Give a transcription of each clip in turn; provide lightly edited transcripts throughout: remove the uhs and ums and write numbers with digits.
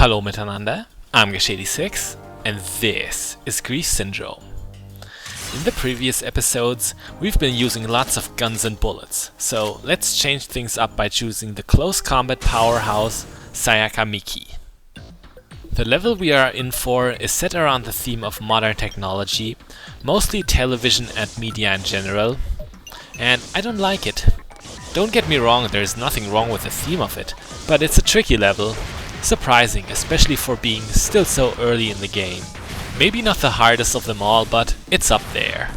Hallo miteinander, I'm H.N.Elly and this is Grief Syndrome. In the previous episodes, we've been using lots of guns and bullets, so let's change things up by choosing the close combat powerhouse Sayaka Miki. The level we are in for is set around the theme of modern technology, mostly television and media in general, and I don't like it. Don't get me wrong, there's nothing wrong with the theme of it, but it's a tricky level. Surprising, especially for being still so early in the game. Maybe not the hardest of them all, but it's up there.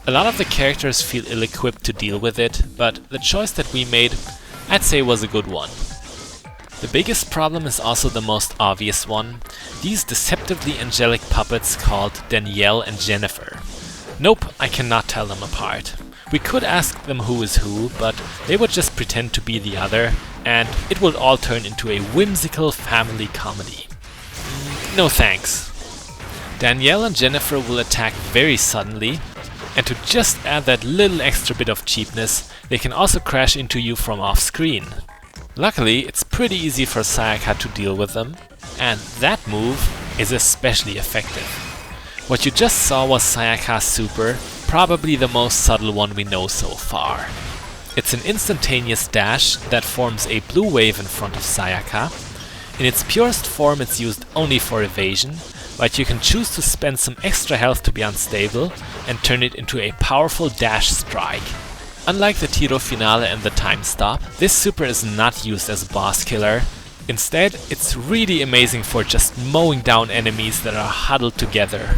A lot of the characters feel ill-equipped to deal with it, but the choice that we made, I'd say, was a good one. The biggest problem is also the most obvious one, these deceptively angelic puppets called Danielle and Jennifer. Nope, I cannot tell them apart. We could ask them who is who, but they would just pretend to be the other, and it would all turn into a whimsical family comedy. No thanks. Danielle and Jennifer will attack very suddenly, and to just add that little extra bit of cheapness, they can also crash into you from off-screen. Luckily, it's pretty easy for Sayaka to deal with them, and that move is especially effective. What you just saw was Sayaka's super, probably the most subtle one we know so far. It's an instantaneous dash that forms a blue wave in front of Sayaka. In its purest form it's used only for evasion, but you can choose to spend some extra health to be unstable and turn it into a powerful dash strike. Unlike the Tiro Finale and the time stop, this super is not used as a boss killer. Instead, it's really amazing for just mowing down enemies that are huddled together.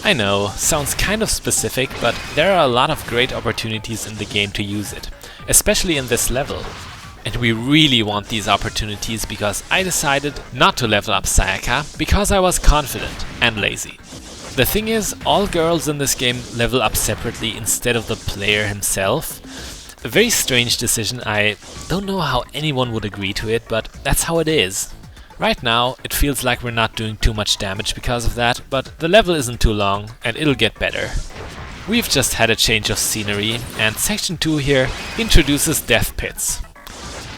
I know, sounds kind of specific, but there are a lot of great opportunities in the game to use it, especially in this level. And we really want these opportunities because I decided not to level up Sayaka because I was confident and lazy. The thing is, all girls in this game level up separately instead of the player himself. A very strange decision, I don't know how anyone would agree to it, but that's how it is. Right now, it feels like we're not doing too much damage because of that, but the level isn't too long, and it'll get better. We've just had a change of scenery, and Section 2 here introduces death pits.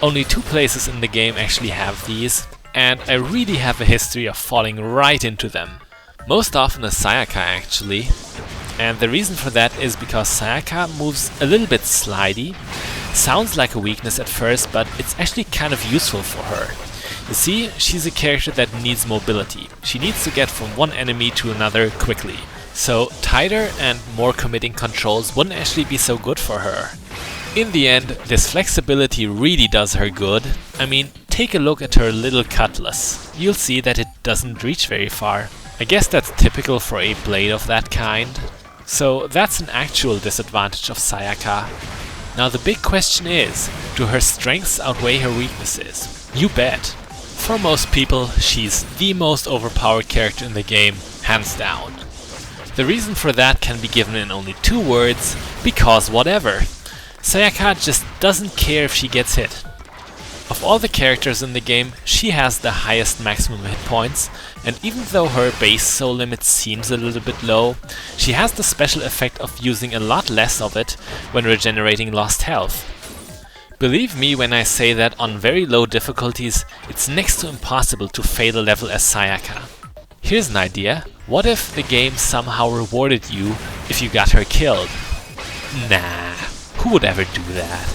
Only 2 places in the game actually have these, and I really have a history of falling right into them. Most often as Sayaka actually, and the reason for that is because Sayaka moves a little bit slidey. Sounds like a weakness at first, but it's actually kind of useful for her. You see, she's a character that needs mobility. She needs to get from one enemy to another quickly. So tighter and more committing controls wouldn't actually be so good for her. In the end, this flexibility really does her good. I mean, take a look at her little cutlass. You'll see that it doesn't reach very far. I guess that's typical for a blade of that kind. So that's an actual disadvantage of Sayaka. Now the big question is, do her strengths outweigh her weaknesses? You bet. For most people, she's the most overpowered character in the game, hands down. The reason for that can be given in only 2 words, because whatever. Sayaka just doesn't care if she gets hit. Of all the characters in the game, she has the highest maximum hit points, and even though her base soul limit seems a little bit low, she has the special effect of using a lot less of it when regenerating lost health. Believe me when I say that on very low difficulties, it's next to impossible to fail a level as Sayaka. Here's an idea. What if the game somehow rewarded you if you got her killed? Nah, who would ever do that?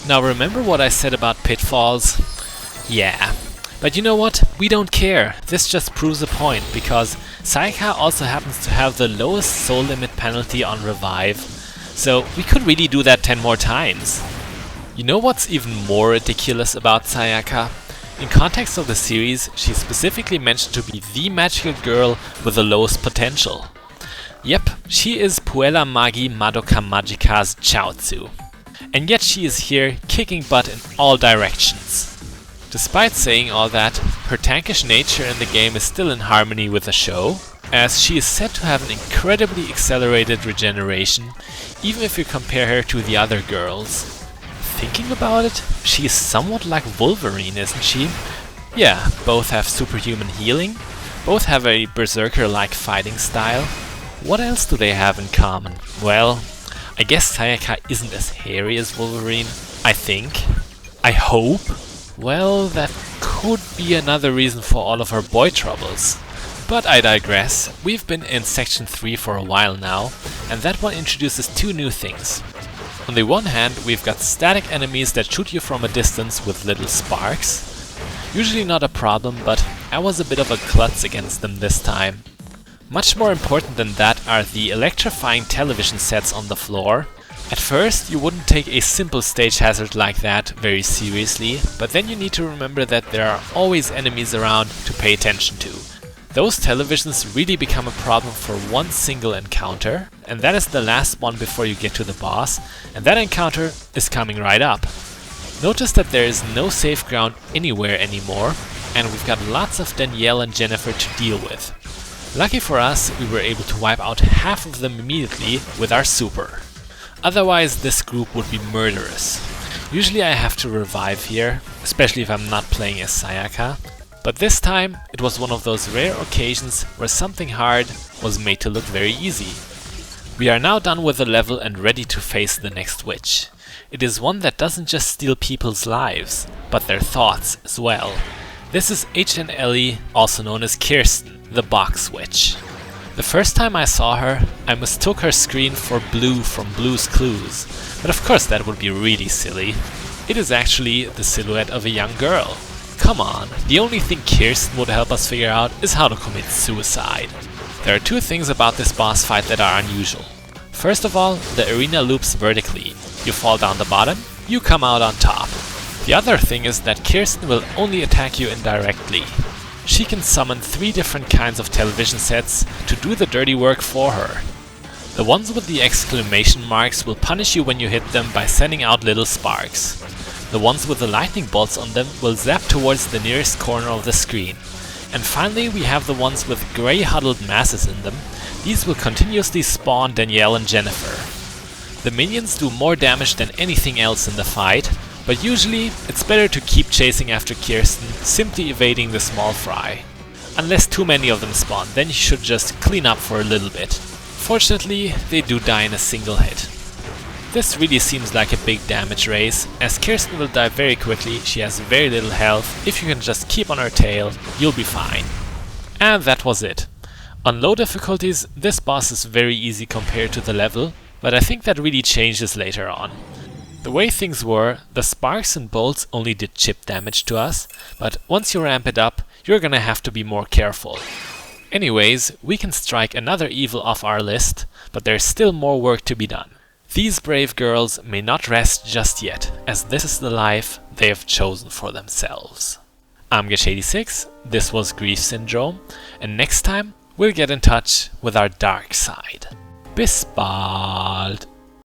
Now remember what I said about pitfalls? Yeah. But you know what? We don't care. This just proves a point, because Sayaka also happens to have the lowest soul limit penalty on revive. So we could really do that 10 more times. You know what's even more ridiculous about Sayaka? In context of the series, she's specifically mentioned to be the magical girl with the lowest potential. Yep, she is Puella Magi Madoka Magicka's Chaozu. And yet she is here kicking butt in all directions. Despite saying all that, her tankish nature in the game is still in harmony with the show, as she is said to have an incredibly accelerated regeneration, even if you compare her to the other girls. Thinking about it, she is somewhat like Wolverine, isn't she? Yeah, both have superhuman healing, both have a berserker-like fighting style. What else do they have in common? Well, I guess Sayaka isn't as hairy as Wolverine, I think. I hope. Well, that could be another reason for all of our boy troubles. But I digress. We've been in section 3 for a while now, and that one introduces two new things. On the one hand, we've got static enemies that shoot you from a distance with little sparks. Usually not a problem, but I was a bit of a klutz against them this time. Much more important than that are the electrifying television sets on the floor. At first, you wouldn't take a simple stage hazard like that very seriously, but then you need to remember that there are always enemies around to pay attention to. Those televisions really become a problem for one single encounter, and that is the last one before you get to the boss, and that encounter is coming right up. Notice that there is no safe ground anywhere anymore, and we've got lots of Danielle and Jennifer to deal with. Lucky for us, we were able to wipe out half of them immediately with our super. Otherwise, this group would be murderous. Usually I have to revive here, especially if I'm not playing as Sayaka, but this time it was one of those rare occasions where something hard was made to look very easy. We are now done with the level and ready to face the next witch. It is one that doesn't just steal people's lives, but their thoughts as well. This is H.N.Elly, also known as Kirsten, the box witch. The first time I saw her, I mistook her screen for Blue from Blue's Clues, but of course that would be really silly. It is actually the silhouette of a young girl. Come on, the only thing Kirsten would help us figure out is how to commit suicide. There are two things about this boss fight that are unusual. First of all, the arena loops vertically. You fall down the bottom, you come out on top. The other thing is that Kirsten will only attack you indirectly. She can summon 3 different kinds of television sets to do the dirty work for her. The ones with the exclamation marks will punish you when you hit them by sending out little sparks. The ones with the lightning bolts on them will zap towards the nearest corner of the screen. And finally we have the ones with grey huddled masses in them. These will continuously spawn Danielle and Jennifer. The minions do more damage than anything else in the fight, but usually it's better to keep chasing after Kirsten, simply evading the small fry. Unless too many of them spawn, then you should just clean up for a little bit. Fortunately, they do die in a single hit. This really seems like a big damage race, as Kirsten will die very quickly, she has very little health. If you can just keep on her tail, you'll be fine. And that was it. On low difficulties, this boss is very easy compared to the level, but I think that really changes later on. The way things were, the sparks and bolts only did chip damage to us, but once you ramp it up, you're gonna have to be more careful. Anyways, we can strike another evil off our list, but there's still more work to be done. These brave girls may not rest just yet, as this is the life they have chosen for themselves. I'm H.N.Elly, this was Grief Syndrome, and next time we'll get in touch with our dark side. Bis bald!